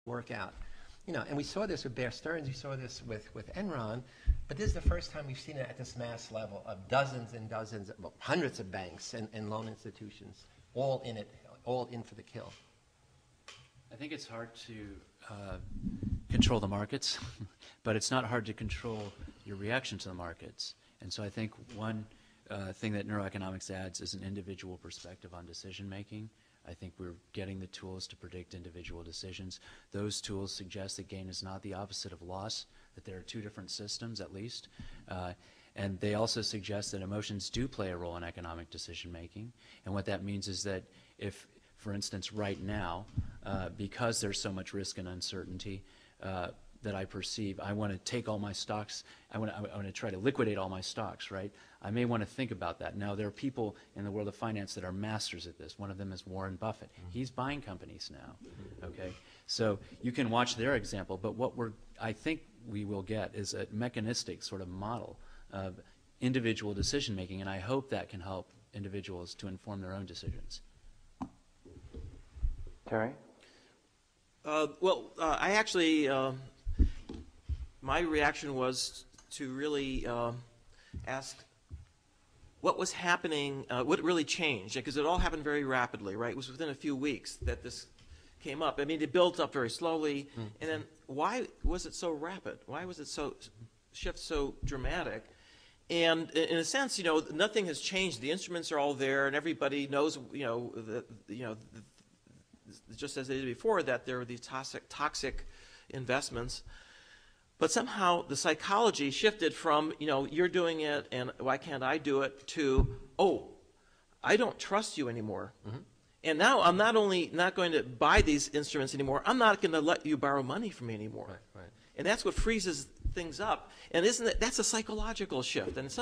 work out. You know, and we saw this with Bear Stearns, we saw this with Enron, but this is the first time we've seen it at this mass level of dozens and dozens, well, hundreds of banks and loan institutions, all in it, all in for the kill. I think it's hard to control the markets, but it's not hard to control your reaction to the markets. And so I think one thing that neuroeconomics adds is an individual perspective on decision making. I think we're getting the tools to predict individual decisions. Those tools suggest that gain is not the opposite of loss, that there are two different systems at least. And they also suggest that emotions do play a role in economic decision making. And what that means is that if, for instance, right now, because there's so much risk and uncertainty that I perceive, I want to take all my stocks, I want to try to liquidate all my stocks, right? I may want to think about that. Now, there are people in the world of finance that are masters at this. One of them is Warren Buffett. He's buying companies now, okay? So you can watch their example, but what I think we will get is a mechanistic sort of model of individual decision making, and I hope that can help individuals to inform their own decisions. Terry? I actually, my reaction was to really ask what was happening, what really changed, because it all happened very rapidly, right? It was within a few weeks that this came up. I mean, it built up very slowly, and then why was it so rapid? Why was it shift so dramatic? And in a sense, you know, nothing has changed. The instruments are all there, and everybody knows, just as they did before, that there are these toxic investments. But somehow the psychology shifted from, you know, you're doing it and why can't I do it, to, oh, I don't trust you anymore. And now I'm not only not going to buy these instruments anymore, I'm not going to let you borrow money from me anymore. Right. And that's what freezes things up. And that's a psychological shift. And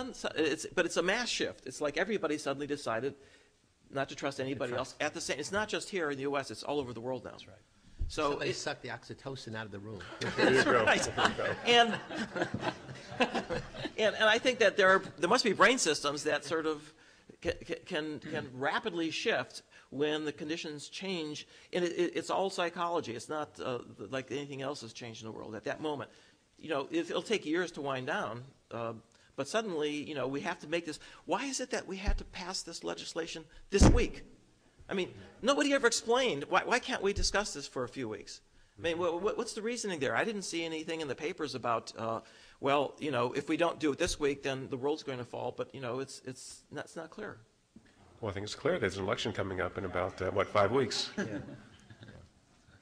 but it's a mass shift. It's like everybody suddenly decided not to trust anybody else at the same. It's not just here in the U.S. It's all over the world now. That's right. So somebody sucked the oxytocin out of the room. That's right. And I think that there must be brain systems that sort of can rapidly shift when the conditions change. And it's all psychology. It's not like anything else has changed in the world at that moment. You know, it'll take years to wind down. But suddenly, you know, we have to make this. Why is it that we had to pass this legislation this week? I mean, nobody ever explained why can't we discuss this for a few weeks? I mean, what's the reasoning there? I didn't see anything in the papers about, well, you know, if we don't do it this week, then the world's going to fall. But you know, it's not clear. Well, I think it's clear. There's an election coming up in about 5 weeks. Yeah.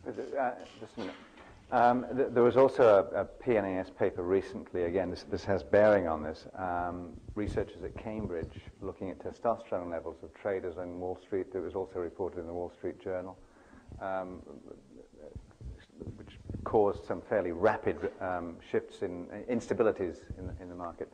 Just a minute. There was also a PNAS paper recently, again, this has bearing on this, researchers at Cambridge looking at testosterone levels of traders on Wall Street. That was also reported in the Wall Street Journal, which caused some fairly rapid shifts in instabilities in the market.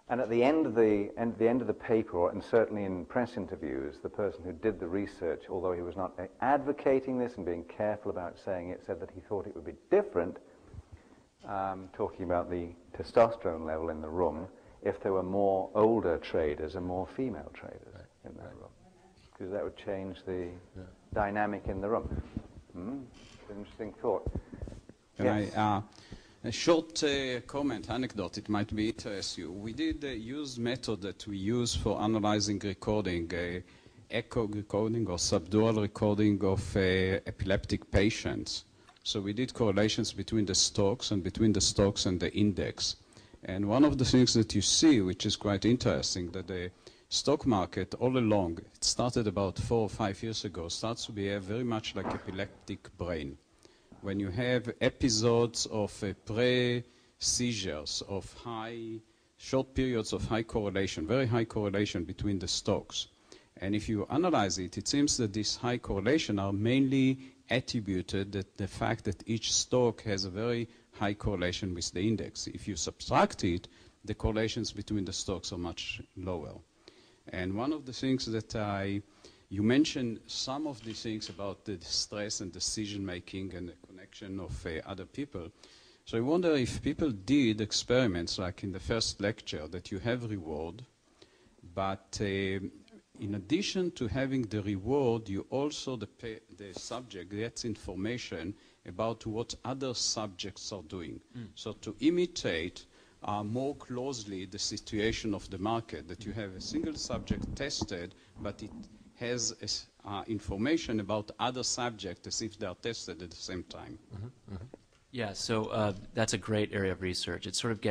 And at the end of the paper, and certainly in press interviews, the person who did the research, although he was not advocating this and being careful about saying it, said that he thought it would be different, talking about the testosterone level in the room, if there were more older traders and more female traders in that room, because that would change the dynamic in the room. It's an interesting thought. Yes. A short comment, anecdote, it might be interest you. We did use method that we use for analyzing recording, echo recording or subdural recording of epileptic patients. So we did correlations between the stocks and the index. And one of the things that you see, which is quite interesting, that the stock market all along, it started about 4 or 5 years ago, starts to behave very much like epileptic brain. When you have episodes of pre-seizures, of short periods of high correlation, very high correlation between the stocks. And if you analyze it, it seems that this high correlation are mainly attributed to the fact that each stock has a very high correlation with the index. If you subtract it, the correlations between the stocks are much lower. And one of the things that you mentioned some of the things about the stress and decision-making and the connection of other people. So I wonder if people did experiments like in the first lecture that you have reward, but in addition to having the reward, you also, the subject gets information about what other subjects are doing. So to imitate more closely the situation of the market, that you have a single subject tested, but it has information about other subjects as if they are tested at the same time. Yeah, so that's a great area of research. It's sort of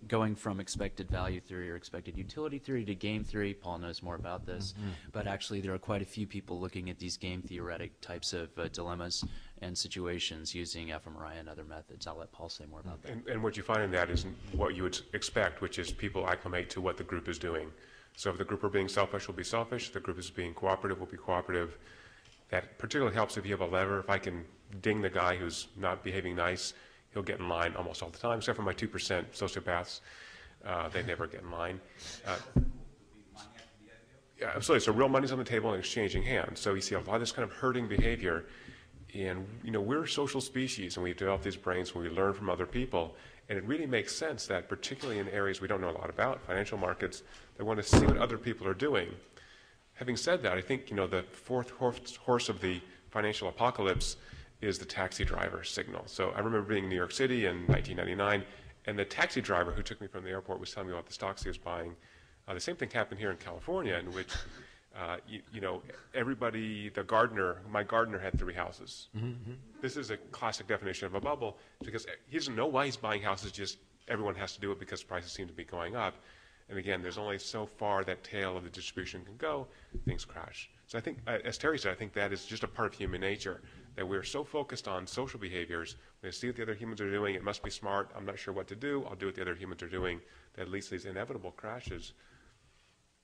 going from expected value theory or expected utility theory to game theory. Paul knows more about this, but actually there are quite a few people looking at these game theoretic types of dilemmas and situations using fMRI and other methods. I'll let Paul say more about that. And what you find in that is what you would expect, which is people acclimate to what the group is doing. So if the group are being selfish, will be selfish. If the group is being cooperative, will be cooperative. That particularly helps if you have a lever. If I can ding the guy who's not behaving nice, he'll get in line almost all the time, except for my 2% sociopaths. They never get in line. Yeah, absolutely. So real money's on the table and exchanging hands. So you see a lot of this kind of herding behavior. And, we're a social species, and we develop these brains when we learn from other people. And it really makes sense that, particularly in areas we don't know a lot about, financial markets, they want to see what other people are doing. Having said that, I think, the fourth horse of the financial apocalypse is the taxi driver signal. So I remember being in New York City in 1999, and the taxi driver who took me from the airport was telling me about the stocks he was buying. The same thing happened here in California, in which, everybody, my gardener had 3 houses. This is a classic definition of a bubble, because he doesn't know why he's buying houses, just everyone has to do it because prices seem to be going up. And again, there's only so far that tail of the distribution can go, things crash. So I think, as Terry said, I think that is just a part of human nature, that we're so focused on social behaviors. When I see what the other humans are doing, it must be smart, I'm not sure what to do, I'll do what the other humans are doing, that leads to these inevitable crashes.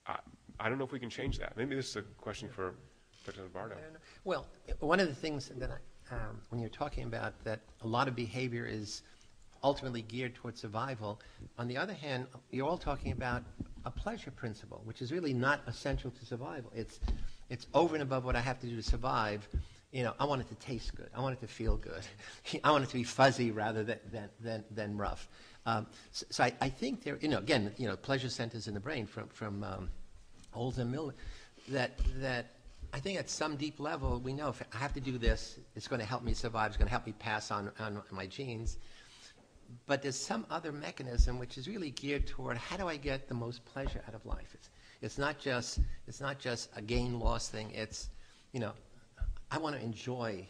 I don't know if we can change that. Maybe this is a question for Dr. Zimbardo. Well, one of the things that when you're talking about that a lot of behavior is ultimately geared towards survival, on the other hand, you're all talking about a pleasure principle, which is really not essential to survival. It's over and above what I have to do to survive. I want it to taste good. I want it to feel good. I want it to be fuzzy rather than rough. So I think there, again, pleasure centers in the brain from Olds and Miller, that I think at some deep level we know if I have to do this, it's going to help me survive. It's going to help me pass on my genes. But there's some other mechanism which is really geared toward how do I get the most pleasure out of life. It's not just a gain-loss thing. It's I want to enjoy